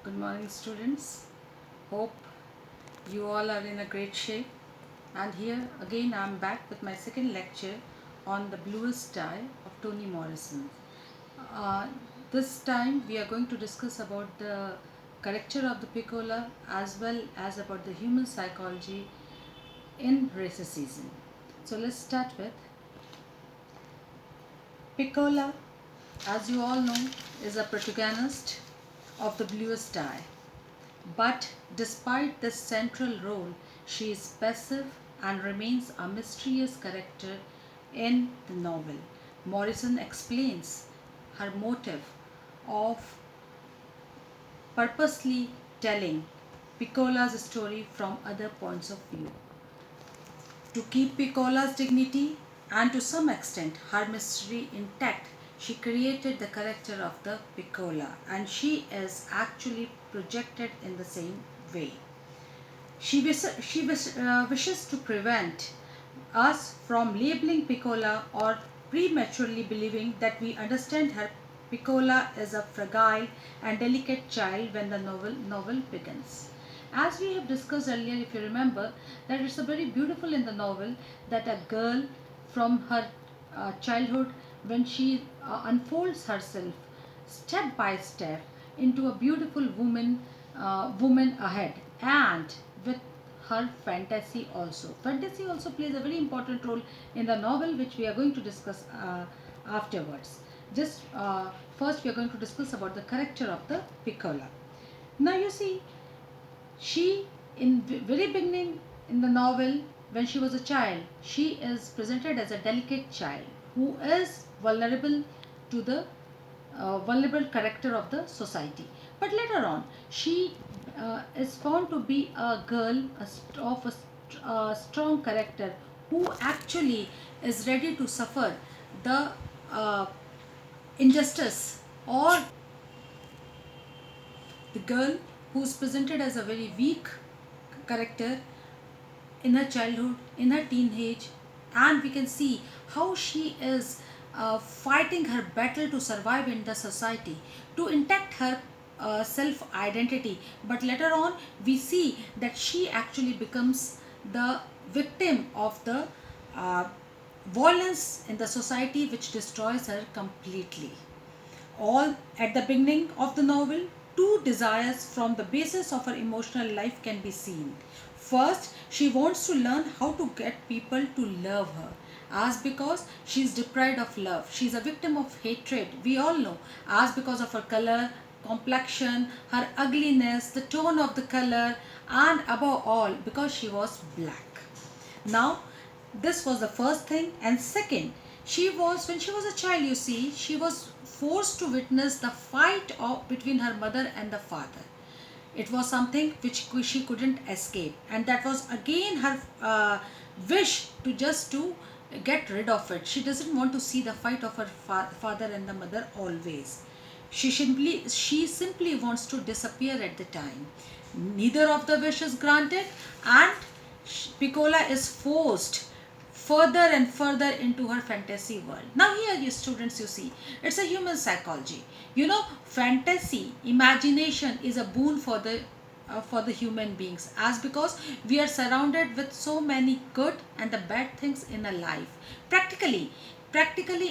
Good morning, students. Hope you all are in a great shape. And here again, I'm back with my second lecture on the bluest eye of Toni Morrison. Uh, this time, we are going to discuss about the character of the Piccola as well as about the human psychology in racism. So let's start with Piccola. As you all know, is a protagonist of the bluest eye. But despite this central role, she is passive and remains a mysterious character in the novel. Morrison explains her motive of purposely telling Piccola's story from other points of view. To keep Piccola's dignity and to some extent her mystery intact, she created the character of the Piccola, and she is actually projected in the same way. She wishes to prevent us from labeling Piccola or prematurely believing that we understand her. Piccola is a fragile and delicate child when the novel begins. As we have discussed earlier, if you remember, that it's a very beautiful in the novel that a girl from her childhood, when she unfolds herself step by step into a beautiful woman ahead, and with her fantasy also plays a very important role in the novel, which we are going to discuss afterwards. Just first we are going to discuss about the character of the Piccola. Now you see, she in very beginning in the novel, when she was a child, she is presented as a delicate child who is vulnerable to the vulnerable character of the society. But later on, she is found to be a girl of a strong character who actually is ready to suffer the uh, injustice, or the girl who is presented as a very weak character in her childhood, in her teenage, and we can see how she is fighting her battle to survive in the society, to intact her self identity. But later on, we see that she actually becomes the victim of the uh, violence in the society, which destroys her completely. All at the beginning of the novel, two desires from the basis of her emotional life can be seen. First, she wants to learn how to get people to love her, as because she is deprived of love. She is a victim of hatred, we all know, as because of her color, complexion, her ugliness, the tone of the color, and above all, because she was black. Now, this was the first thing, and second, she was when she was a child, you see, she was forced to witness the fight between her mother and the father. It was something which she couldn't escape, and that was again her wish to just to get rid of it. She doesn't want to see the fight of her father and the mother always. She simply wants to disappear at the time. Neither of the wish is granted, and Piccola is forced further and further into her fantasy world. Now here, you students, you see, it's a human psychology. Fantasy, imagination is a boon for the human beings, as because we are surrounded with so many good and the bad things in a life. Practically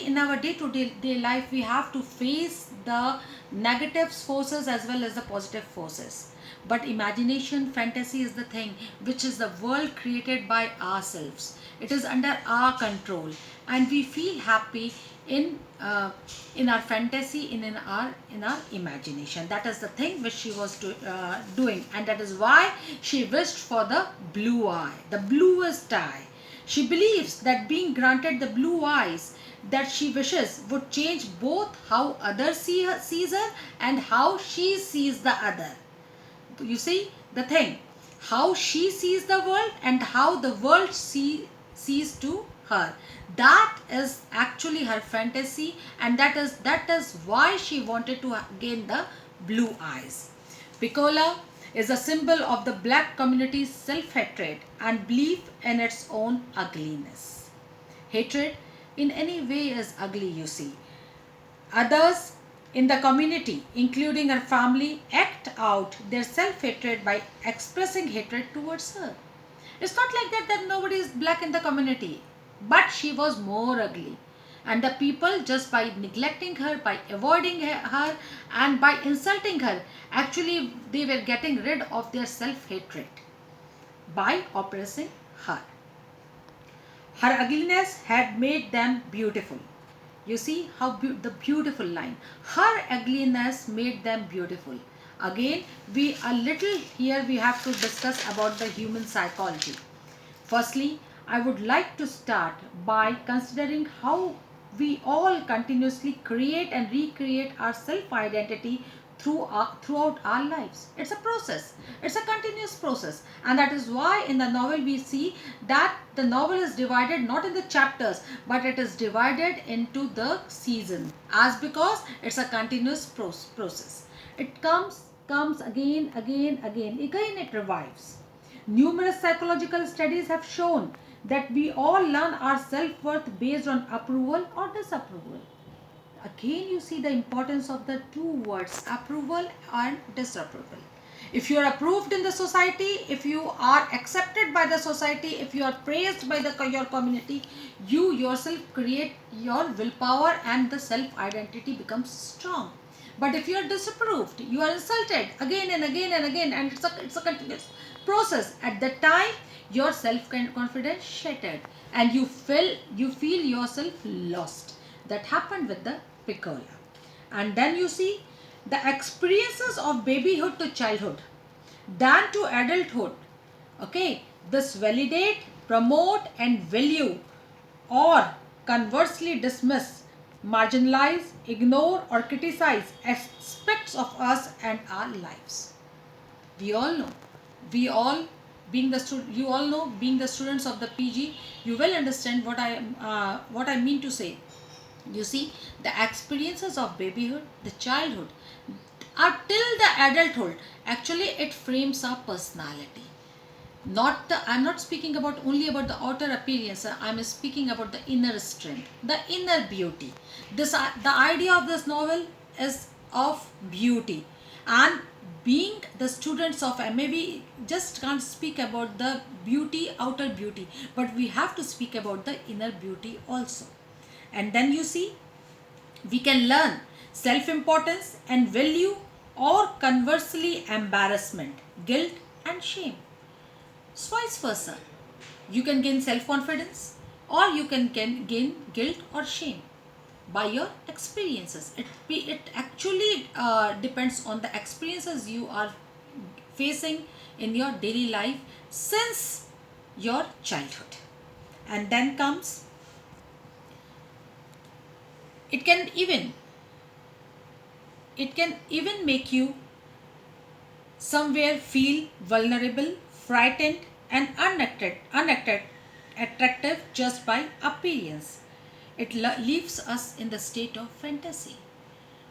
in our day to day life, we have to face the negative forces as well as the positive forces. But imagination, fantasy is the thing which is the world created by ourselves. It is under our control, and we feel happy in in our fantasy, in our imagination. That is the thing which she was doing, and that is why she wished for the blue eye, the bluest eye. She believes that being granted the blue eyes that she wishes would change both how others sees her and how she sees the other. You see the thing, how she sees the world and how the world sees to her. That is actually her fantasy, and that is why she wanted to gain the blue eyes. Piccola is a symbol of the black community's self-hatred and belief in its own ugliness. Hatred in any way is ugly, you see. Others in the community, including her family, act out their self-hatred by expressing hatred towards her. It's not like that nobody is black in the community, but she was more ugly. And the people, just by neglecting her, by avoiding her, and by insulting her, actually they were getting rid of their self-hatred by oppressing her. Her ugliness had made them beautiful. You see how the beautiful line. Her ugliness made them beautiful. Again, we a little here we have to discuss about the human psychology. Firstly, I would like to start by considering how we all continuously create and recreate our self-identity throughout our lives. It's a process. It's a continuous process. And that is why in the novel we see that the novel is divided not in the chapters, but it is divided into the season, as because it's a continuous process. It comes again it revives. Numerous psychological studies have shown that we all learn our self-worth based on approval or disapproval. Again, you see the importance of the two words, approval and disapproval. If you are approved in the society, if you are accepted by the society, if you are praised by your community, you yourself create your willpower and the self-identity becomes strong. But if you are disapproved, you are insulted again and again and again, and it's a continuous process. At that time, your self-confidence shattered, and you feel yourself lost. That happened with the Piccola. And then you see the experiences of babyhood to childhood, then to adulthood. Okay, this validate, promote, and value, or conversely dismiss, marginalize, ignore, or criticize aspects of us and our lives. We all know. We all being the you all know, being the students of the PG, you will understand what I mean to say. You see, the experiences of babyhood, the childhood, are till the adulthood. Actually, it frames our personality. I'm not speaking about only about the outer appearance. I'm speaking about the inner strength, the inner beauty. The idea of this novel is of beauty, and being the students of MA, we just can't speak about the beauty, outer beauty, but we have to speak about the inner beauty also. And then you see, we can learn self-importance and value, or conversely embarrassment, guilt, and shame. So vice versa. You can gain self-confidence, or you can gain guilt or shame by your experiences. It actually depends on the experiences you are facing in your daily life since your childhood. And then comes, it can even make you somewhere feel vulnerable, frightened, and attractive just by appearance. It leaves us in the state of fantasy.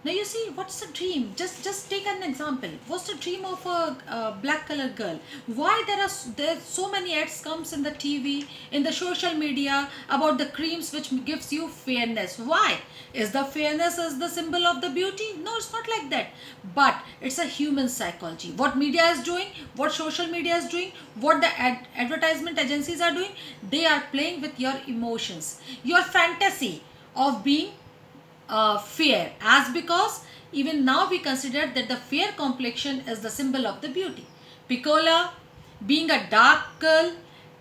Now you see, what's the dream? Just take an example. What's the dream of a black color girl? Why there's so many ads comes in the TV, in the social media about the creams which gives you fairness? Why? Is the fairness is the symbol of the beauty? No, it's not like that. But it's a human psychology. What media is doing, what social media is doing, what the advertisement agencies are doing, they are playing with your emotions, your fantasy of being fair, as because even now we consider that the fair complexion is the symbol of the beauty. Piccola, being a dark girl,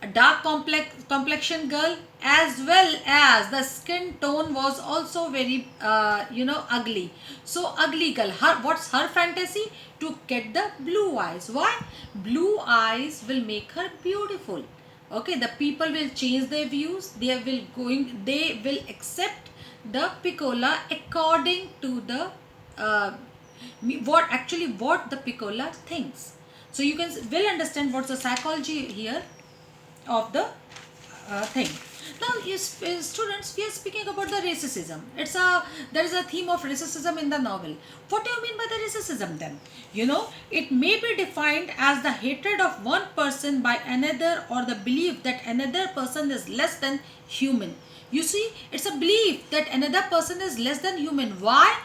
a dark complexion girl, as well as the skin tone was also very ugly. So ugly girl, what's her fantasy? To get the blue eyes. Why? Blue eyes will make her beautiful. Okay, the people will change their views. They will accept the Piccola according to the what the Piccola thinks. So you will understand what's the psychology here of the thing. Now, students, we are speaking about the racism. There is a theme of racism in the novel. What do you mean by the racism then? It may be defined as the hatred of one person by another, or the belief that another person is less than human. You see, it's a belief that another person is less than human. Why?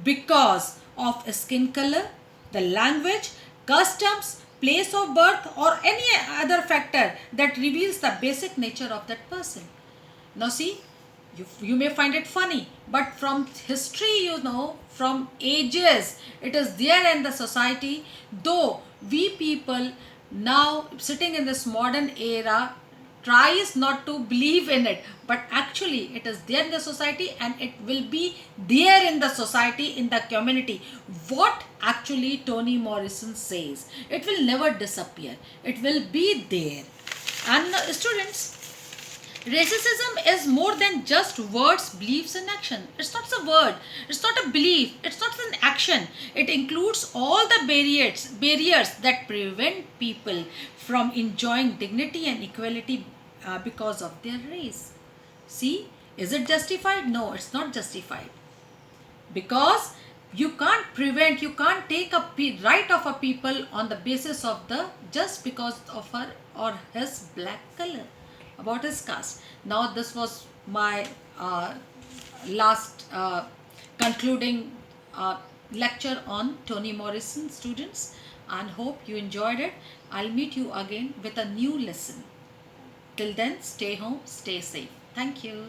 Because of skin color, the language, customs, place of birth, or any other factor that reveals the basic nature of that person. Now, see, you may find it funny, but from history, from ages, it is there in the society. Though we people now sitting in this modern era tries not to believe in it, but actually it is there in the society, and it will be there in the society, in the community. What actually Toni Morrison says, it will never disappear, it will be there. And students, racism is more than just words, beliefs, and action. It's not a word, it's not a belief, it's not an action. It includes all the barriers that prevent people from enjoying dignity and equality because of their race. See, is it justified? No, it's not justified, because you can't take a right of a people on the basis of the just because of her or his black color, about his caste. Now this was my last concluding lecture on Toni Morrison, students, and hope you enjoyed it. I'll meet you again with a new lesson. Till then, stay home, stay safe. Thank you.